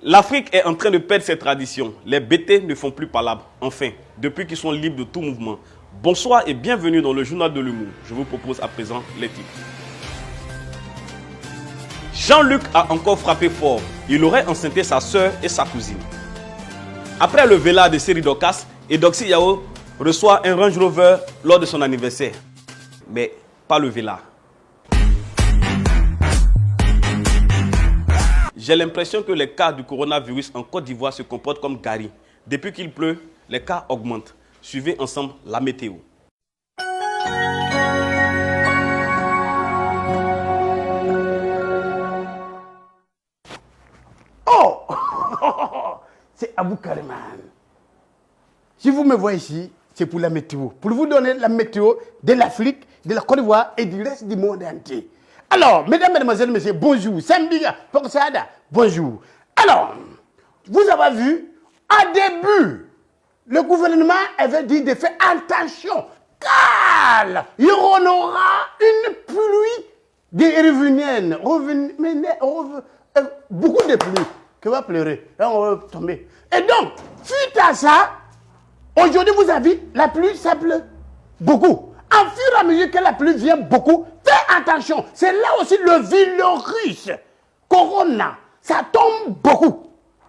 L'Afrique est en train de perdre ses traditions. Les bêtés ne font plus palabre. Enfin, depuis qu'ils sont libres de tout mouvement. Bonsoir et bienvenue dans le journal de l'humour. Je vous propose à présent les titres. Jean-Luc a encore frappé fort. Il aurait enceinté sa sœur et sa cousine. Après le vélard de Seri Dokas, Edoxy Yao reçoit un Range Rover lors de son anniversaire. Mais pas le vélard. J'ai l'impression que les cas du coronavirus en Côte d'Ivoire se comportent comme Gary. Depuis qu'il pleut, les cas augmentent. Suivez ensemble la météo. Oh c'est Abou Kariman. Si vous me voyez ici, c'est pour la météo. Pour vous donner la météo de l'Afrique, de la Côte d'Ivoire et du reste du monde entier. Alors, mesdames, mesdemoiselles, messieurs, bonjour. Sambiga, Porsada, bonjour. Alors, vous avez vu, au début, le gouvernement avait dit de faire attention, car il y aura une pluie de beaucoup de pluie, qui va pleurer, là on va tomber. Et donc, suite à ça, aujourd'hui vous avez vu, la pluie, ça pleut beaucoup. En fur et à mesure que la pluie vient beaucoup, fais attention. C'est là aussi le virus. Corona, ça tombe beaucoup.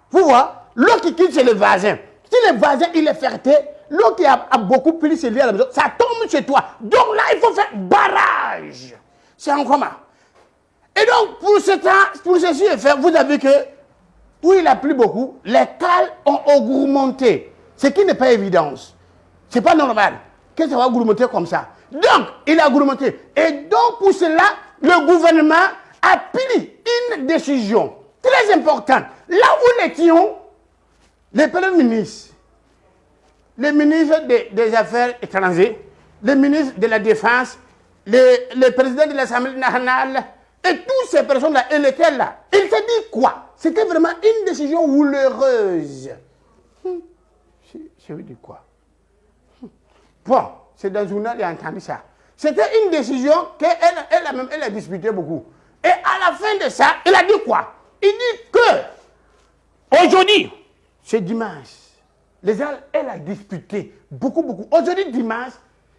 Vous voyez, l'eau qui quitte chez le voisin. Si le voisin il est ferté, l'eau qui a beaucoup pris chez lui à la maison, ça tombe chez toi. Donc là, il faut faire barrage. C'est en commun. Et donc, pour ceci et faire, vous avez vu que, où il a plu beaucoup, les cales ont augmenté. Ce qui n'est pas évident. Ce n'est pas normal que ça va augmenter comme ça. Donc, il a augmenté. Et donc, pour cela, le gouvernement a pris une décision très importante. Là où nous étions, les premiers ministres, les ministres des Affaires étrangères, les ministres de la Défense, le président de l'Assemblée nationale, et toutes ces personnes-là, elles étaient là. Il s'est dit quoi? C'était vraiment une décision douloureuse. Je veux dire quoi? Bon, c'est dans le journal, il a entendu ça. C'était une décision qu'elle a disputé beaucoup. Et à la fin de ça, il a dit quoi? Il dit que aujourd'hui, c'est dimanche. Elle a disputé beaucoup. Aujourd'hui, dimanche,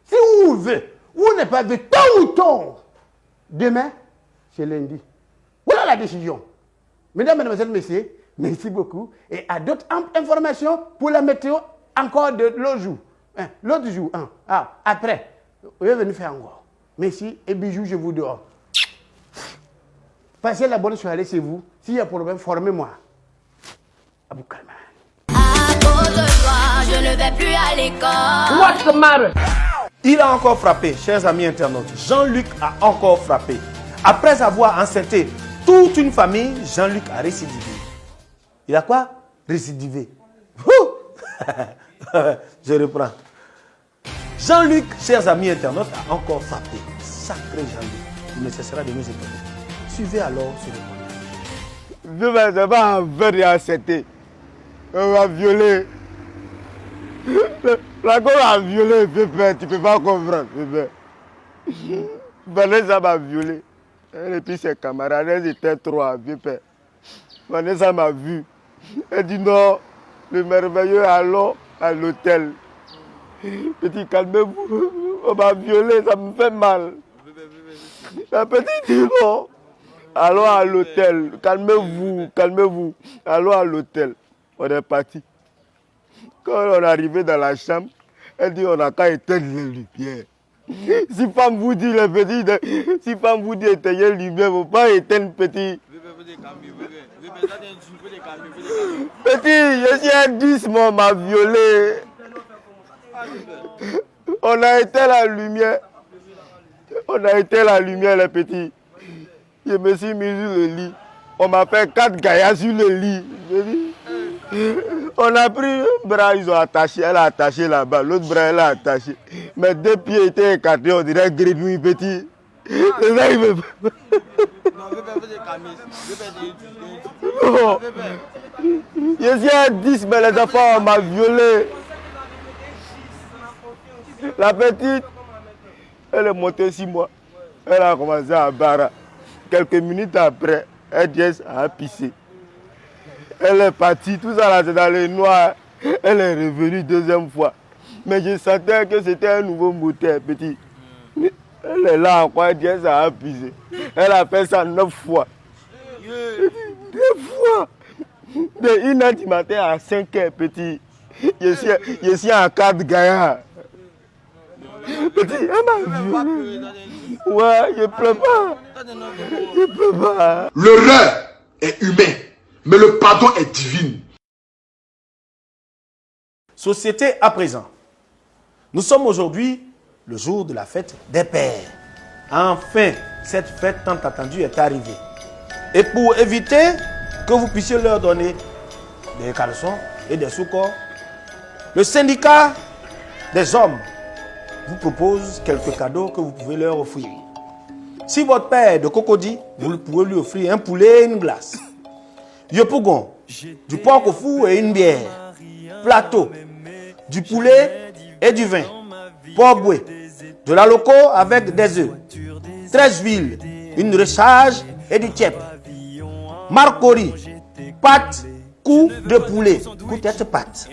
si vous voulez, vous n'êtes pas vu tôt ou tôt, demain, c'est lundi. Voilà la décision. Mesdames, mesdemoiselles, messieurs, merci beaucoup. Et à d'autres informations pour la météo, encore de l'autre jour. L'autre jour, après, vous allez venir faire encore. Merci et bisous, je vous dehors. Passez la bonne soirée chez vous. S'il y a problème, formez-moi. Abou Kariman. À cause de toi, je ne vais plus à l'école. What's the matter? Il a encore frappé, chers amis internautes. Jean-Luc a encore frappé. Après avoir enceinté toute une famille, Jean-Luc a récidivé. Il a quoi? Récidivé. Je reprends. Jean-Luc, chers amis internautes, a encore frappé. Sacré Jean-Luc. Il ne cessera de nous étonner. Suivez alors ce reportage. Je vais pas faire accepter. On va violer. La gueule a violé, Pépé. Tu ne peux pas comprendre, Pépé. Vanessa m'a violé. Et puis ses camarades, elles étaient trois, Pépé. Vanessa m'a vu. Elle dit non, le merveilleux, allons à l'hôtel. Petit, calmez-vous. On m'a violé, ça me fait mal. La petite dit non. Allons à l'hôtel. Calmez-vous, calmez-vous. Allons à l'hôtel. On est parti. Quand on est arrivé dans la chambre, elle dit on n'a qu'à éteindre les lumières. Si femme vous dit les petits, si femme vous dit éteindre les lumières, il ne faut pas éteindre petit. Petit, je suis un 10, on m'a violé. On a éteint la lumière. On a éteint la lumière, les petits. Je me suis mis sur le lit. On m'a fait 4 gaillards sur le lit. On a pris un bras, ils ont attaché. Elle a attaché là-bas. L'autre bras, elle a attaché. Mes 2 pieds étaient écartés, on dirait grenouille petit. C'est ça, il me fait. Non. Je suis un 10, mais les enfants, on m'a violé. La petite, elle est montée 6 mois. Elle a commencé à barrer. Quelques minutes après, elle a pissé. Elle est partie, tout ça là c'est dans les noirs. Elle est revenue deuxième fois. Mais je sentais que c'était un nouveau moteur, petit. Elle est là encore, elle dit que ça a pisé. Elle a fait ça 9 fois. 9 fois. De 1h du matin à 5h, petit. Je suis en 4 gaillards. Petit, elle m'a violé. Ouais, je pleure pas. Je pleure pas. L'erreur est humaine, mais le pardon est divin. Société à présent. Nous sommes aujourd'hui le jour de la fête des pères. Enfin, cette fête tant attendue est arrivée. Et pour éviter que vous puissiez leur donner des caleçons et des sous-corps, le syndicat des hommes vous propose quelques cadeaux que vous pouvez leur offrir. Si votre père est de Cocody, vous pouvez lui offrir un poulet et une glace. Yopougon, du porc au four et une bière. Plateau, du poulet et du vin. Porc-bouet, de la loco avec des œufs. 13 huiles, une recharge et du tiep. Marcori, pâte, cou de poulet, cou tête pâte.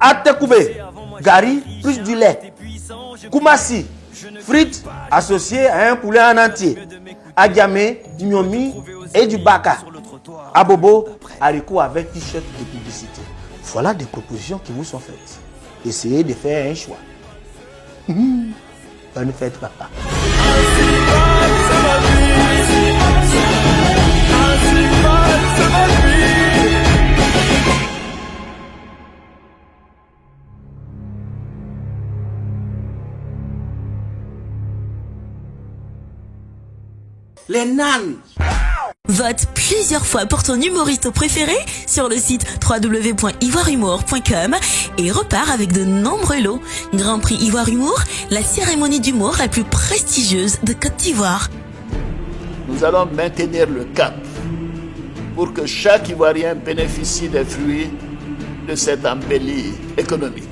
Atekoubé, gari plus du lait. Koumassi, frites associées à un poulet en entier. Adiamé, du miomi et du baka. Abobo, haricots avec t-shirt de publicité. Voilà des propositions qui vous sont faites. Essayez de faire un choix. Ne faites pas. Les nanes. Vote plusieurs fois pour ton humoriste préféré sur le site www.ivoirehumour.com et repars avec de nombreux lots. Grand Prix Ivoire Humour, la cérémonie d'humour la plus prestigieuse de Côte d'Ivoire. Nous allons maintenir le cap pour que chaque Ivoirien bénéficie des fruits de cette embellie économique.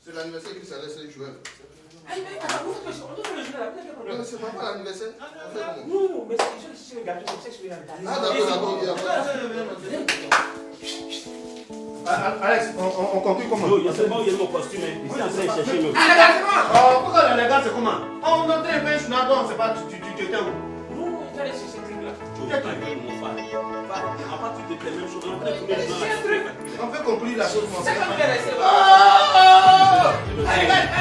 C'est l'anniversaire qui s'allait se jouer. Non, c'est pas l'anniversaire. Non, mais c'est le gâteau, c'est ce que je vais. Ah, d'accord. Alex, on conclut comment? Non, c'est bon, il y a mon costume. Il est en train de chercher le. Pourquoi l'élégance c'est comment? On donne un peu, je n'adore, c'est pas tu t'étais où? Non, il fallait chercher ce truc-là. Tu es tranquille, mon frère. À part tu te fais même chose. On peut conclure la chose. C'est comme bien, c'est bon. Allez, regarde.